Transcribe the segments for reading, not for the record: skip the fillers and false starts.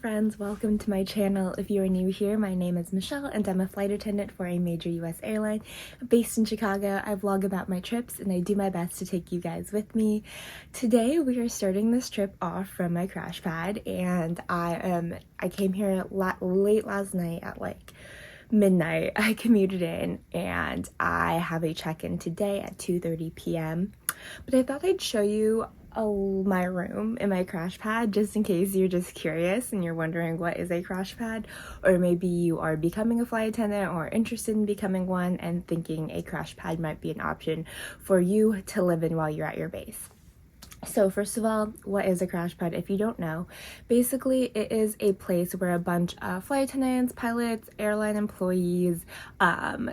friends, welcome to my channel. If you are new here, my name is Michelle and I'm a flight attendant for a major US airline based in Chicago. I vlog about my trips and I do my best to take you guys with me. Today we are starting this trip off from my crash pad, and I came here late last night at like midnight. I commuted in and I have a check-in today at 2:30 p.m. But I thought I'd show you my room in my crash pad, just in case you're just curious and you're wondering what is a crash pad, or maybe you are becoming a flight attendant or interested in becoming one and thinking a crash pad might be an option for you to live in while you're at your base. So first of all, what is a crash pad? If you don't know, basically it is a place where a bunch of flight attendants, pilots, airline employees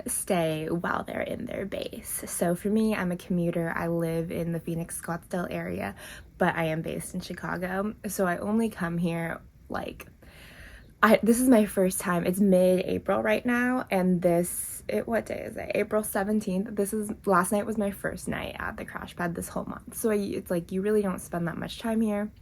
stay while they're in their base. So for me, I'm a commuter. I live in the Phoenix, Scottsdale area, but I am based in Chicago. So I only come here this is my first time. It's mid-April right now, and what day is it? April 17th. Last night was my first night at the crash pad this whole month. So it's like you really don't spend that much time here.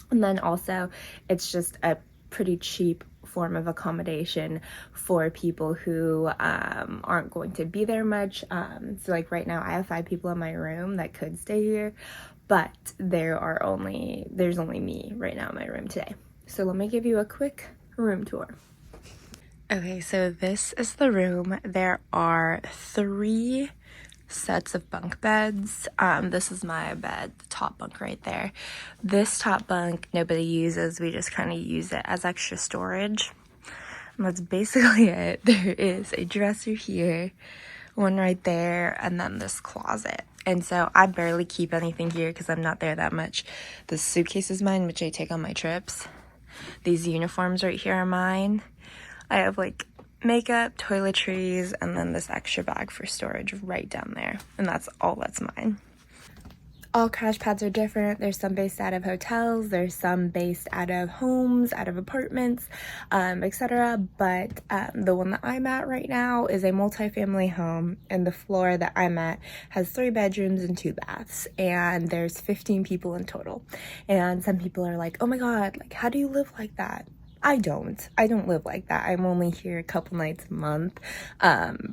And then also it's just a pretty cheap form of accommodation for people who aren't going to be there much. So like right now I have 5 people in my room that could stay here, but there's only me right now in my room today. So let me give you a quick room tour. Okay, so this is the room. There are 3 sets of bunk beds. This is my bed, the top bunk right there. This top bunk nobody uses. We just kind of use it as extra storage. And that's basically it. There is a dresser here, one right there, and then this closet. And so I barely keep anything here because I'm not there that much. The suitcase is mine, which I take on my trips. These uniforms right here are mine. I have like makeup, toiletries, and then this extra bag for storage right down there. And that's mine. All crash pads are different. There's some based out of hotels, there's some based out of homes, out of apartments, etc. But the one that I'm at right now is a multi-family home, and the floor that I'm at has 3 bedrooms and 2 baths, and there's 15 people in total. And some people are like, oh my god, like how do you live like that? I don't live like that. I'm only here a couple nights a month,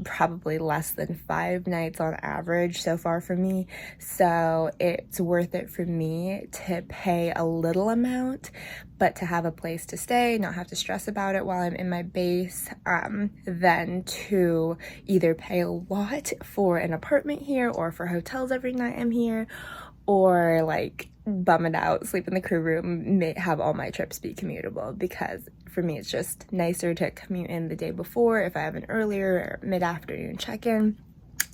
probably less than 5 nights on average so far for me. So it's worth it for me to pay a little amount, but to have a place to stay, not have to stress about it while I'm in my base, than to either pay a lot for an apartment here or for hotels every night I'm here, or like bum it out, sleep in the crew room, have all my trips be commutable, because for me it's just nicer to commute in the day before if I have an earlier or mid-afternoon check-in,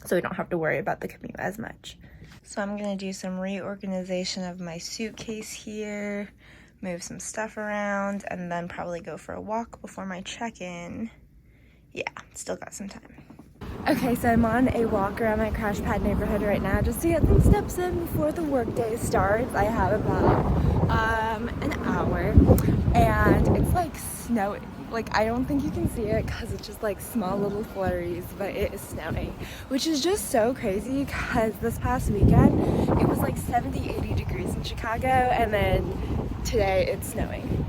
so we don't have to worry about the commute as much. So I'm gonna do some reorganization of my suitcase here, move some stuff around, and then probably go for a walk before my check-in. Yeah, still got some time. Okay, so I'm on a walk around my crash pad neighborhood right now just to get some steps in before the workday starts. I have about an hour, and it's like snowing. Like, I don't think you can see it because it's just like small little flurries, but it is snowing, which is just so crazy because this past weekend it was like 70-80 degrees in Chicago, and then today it's snowing.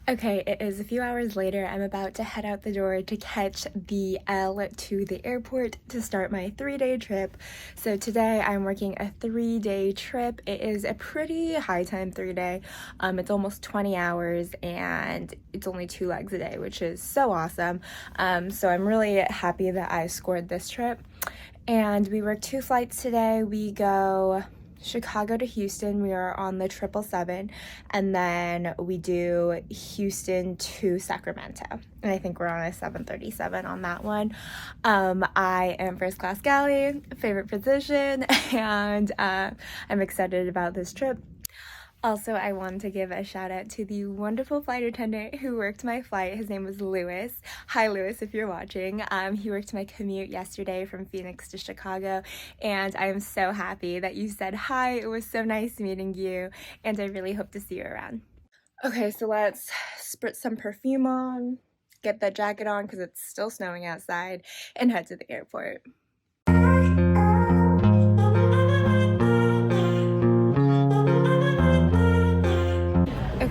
Okay, it is a few hours later. I'm about to head out the door to catch the L to the airport to start my 3-day trip. So today I'm working a 3-day trip. It is a pretty high time 3-day. It's almost 20 hours and it's only 2 legs a day, which is so awesome. So I'm really happy that I scored this trip. And we work 2 flights today. We go Chicago to Houston. We are on the 777, and then we do Houston to Sacramento, and I think we're on a 737 on that one. I am first class galley, favorite position, and I'm excited about this trip. Also, I wanted to give a shout out to the wonderful flight attendant who worked my flight. His name was Lewis. Hi Lewis, if you're watching. He worked my commute yesterday from Phoenix to Chicago, and I am so happy that you said hi. It was so nice meeting you, and I really hope to see you around. Okay, so let's spritz some perfume on, get that jacket on because it's still snowing outside, and head to the airport.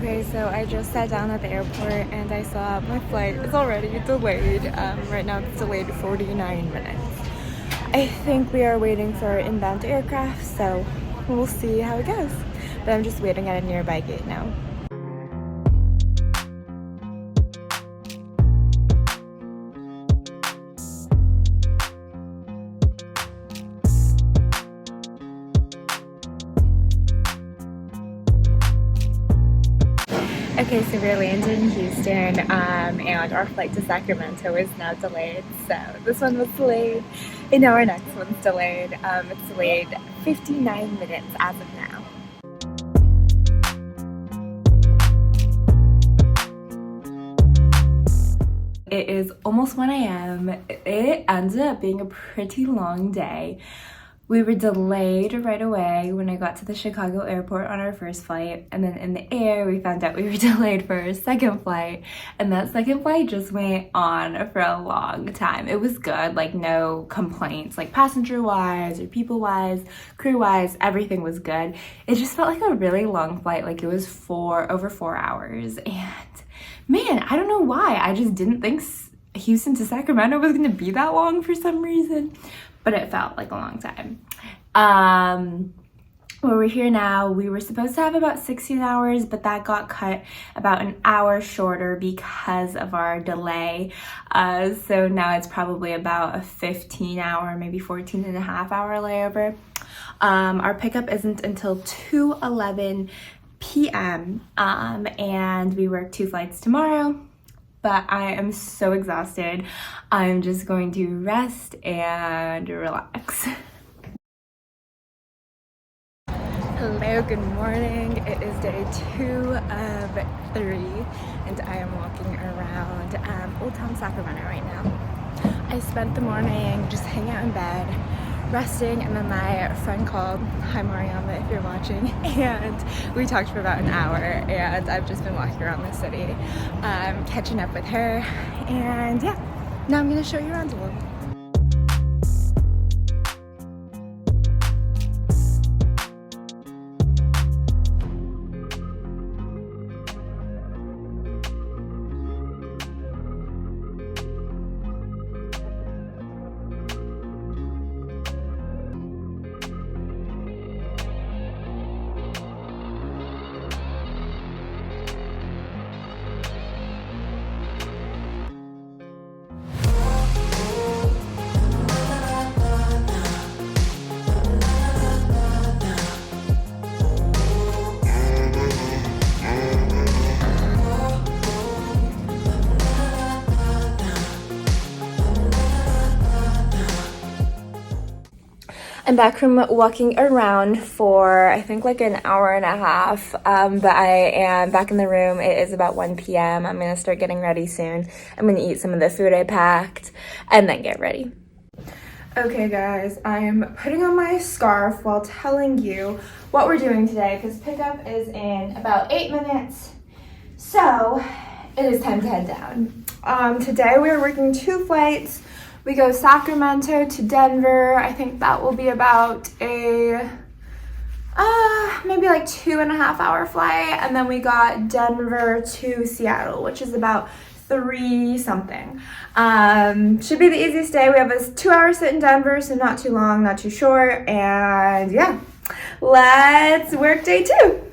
Okay, so I just sat down at the airport and I saw my flight is already delayed. Right now it's delayed 49 minutes. I think we are waiting for inbound aircraft, so we'll see how it goes. But I'm just waiting at a nearby gate now. Okay, so we're landed in Houston, and our flight to Sacramento is now delayed. So this one was delayed, and now our next one's delayed. It's delayed 59 minutes as of now. It is almost 1 a.m. It ended up being a pretty long day. We were delayed right away when I got to the Chicago airport on our first flight, and then in the air we found out we were delayed for our second flight, and that second flight just went on for a long time. It was good, like no complaints, like passenger-wise or people-wise, crew-wise, everything was good. It just felt like a really long flight, like it was over 4 hours, and man, I don't know why. I just didn't think Houston to Sacramento was gonna be that long for some reason. But it felt like a long time. Well, we're here now. We were supposed to have about 16 hours, but that got cut about an hour shorter because of our delay. So now it's probably about a 15-hour, maybe 14.5-hour layover. Our pickup isn't until 2:11 p.m. And we work 2 flights tomorrow. But I am so exhausted. I'm just going to rest and relax. Hello, good morning. It is day 2 of 3, and I am walking around Old Town Sacramento right now. I spent the morning just hanging out in bed, resting, and then my friend called, hi Mariama if you're watching, and we talked for about an hour, and I've just been walking around the city, catching up with her, and yeah, now I'm gonna show you around a little. I'm back from walking around for, I think, like an hour and a half, but I am back in the room. It is about 1 p.m. I'm going to start getting ready soon. I'm going to eat some of the food I packed and then get ready. Okay, guys, I am putting on my scarf while telling you what we're doing today because pickup is in about 8 minutes, so it is time to head down. Today we are working 2 flights. We go Sacramento to Denver. I think that will be about a maybe like 2.5-hour flight, and then we got Denver to Seattle, which is about 3 something. Should be the easiest day. We have a 2-hour sit in Denver, so not too long, not too short, and yeah, let's work day 2.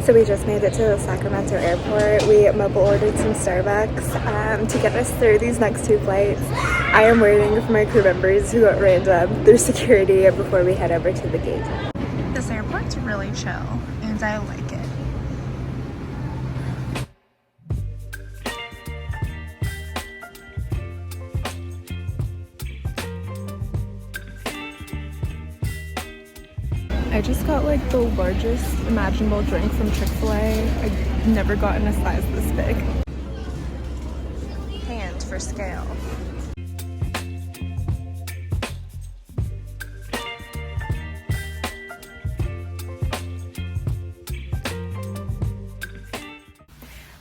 So we just made it to the Sacramento airport. We mobile ordered some Starbucks to get us through these next 2 flights. I am waiting for my crew members who got random through security before we head over to the gate. This airport's really chill, and I like it. I just got like the largest imaginable drink from Chick-fil-A. I've never gotten a size this big. Hand for scale.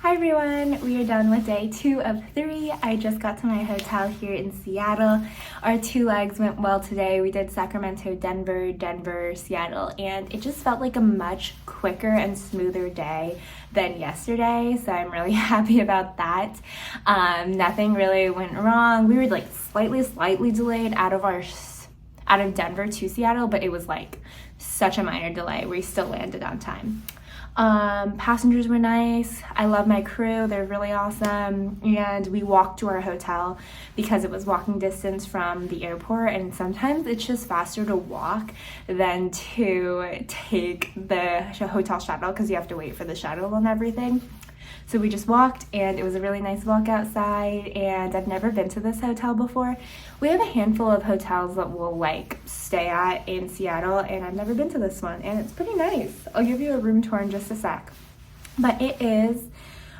Hi everyone, we are done with day 2 of 3. I just got to my hotel here in Seattle. Our 2 legs went well today. We did Sacramento, Denver, Denver, Seattle, and it just felt like a much quicker and smoother day than yesterday, so I'm really happy about that. Nothing really went wrong. We were like slightly delayed out of Denver to Seattle, but it was like such a minor delay. We still landed on time. Passengers were nice. I love my crew. They're really awesome. And we walked to our hotel because it was walking distance from the airport, and sometimes it's just faster to walk than to take the hotel shuttle because you have to wait for the shuttle and everything. So we just walked, and it was a really nice walk outside, and I've never been to this hotel before. We have a handful of hotels that we'll like stay at in Seattle, and I've never been to this one, and it's pretty nice. I'll give you a room tour in just a sec. But it is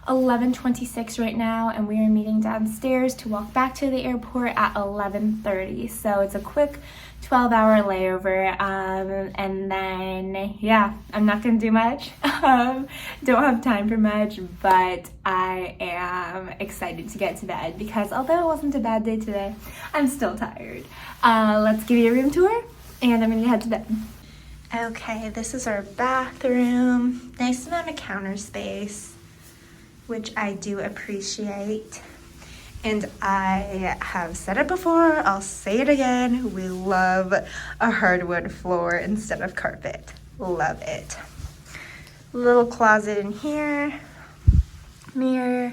11:26 right now, and we are meeting downstairs to walk back to the airport at 11:30. So it's a quick 12-hour layover, and then yeah, I'm not gonna do much. Don't have time for much, but I am excited to get to bed because although it wasn't a bad day today, I'm still tired. Let's give you a room tour, and I'm gonna head to bed. Okay, this is our bathroom. Nice amount of counter space, which I do appreciate. And I have said it before, I'll say it again, we love a hardwood floor instead of carpet. Love it. Little closet in here, mirror,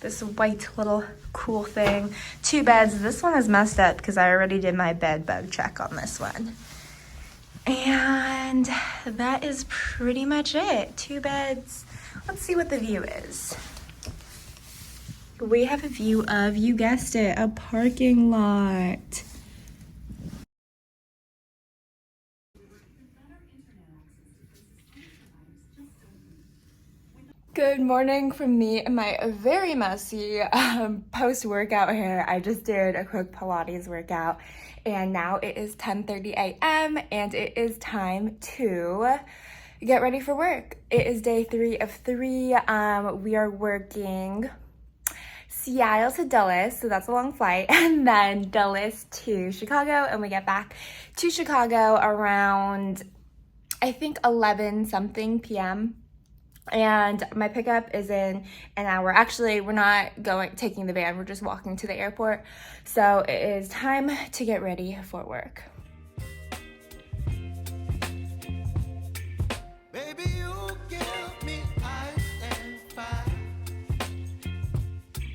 this white little cool thing. 2 beds. This one is messed up because I already did my bed bug check on this one. And that is pretty much it. 2 beds. Let's see what the view is. We have a view of, you guessed it, a parking lot. Good morning from me and my very messy post-workout hair. I just did a quick Pilates workout, and now it is 10:30 a.m. and it is time to get ready for work. It is day 3 of 3. We are working Seattle to Dulles, so that's a long flight, and then Dulles to Chicago, and we get back to Chicago around, I think, 11 something p.m. And my pickup is in an hour. Actually, we're not taking the van, we're just walking to the airport. So it is time to get ready for work. Baby, you give me ice and fire.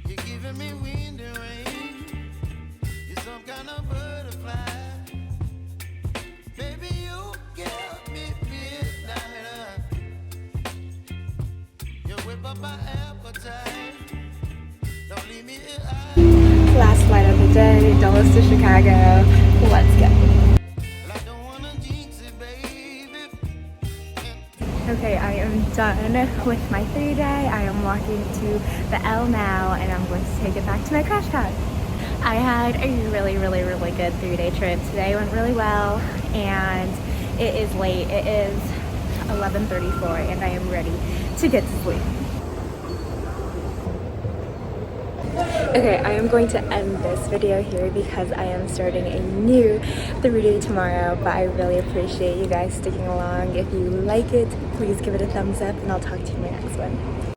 You're giving me wind and rain. You're some kind of butterfly. Baby, you give me midnight. You whip up my appetite. Don't leave me here. Last flight of the day, Dulles to Chicago. Let's go. Okay, I am done with my 3-day. I am walking to the L now, and I'm going to take it back to my crash pad. I had a really good 3-day trip. Today went really well, and it is late. It is 11:34, and I am ready to get to sleep. Okay, I am going to end this video here because I am starting a new 3-day tomorrow, but I really appreciate you guys sticking along. If you like it, please give it a thumbs up, and I'll talk to you in my next one.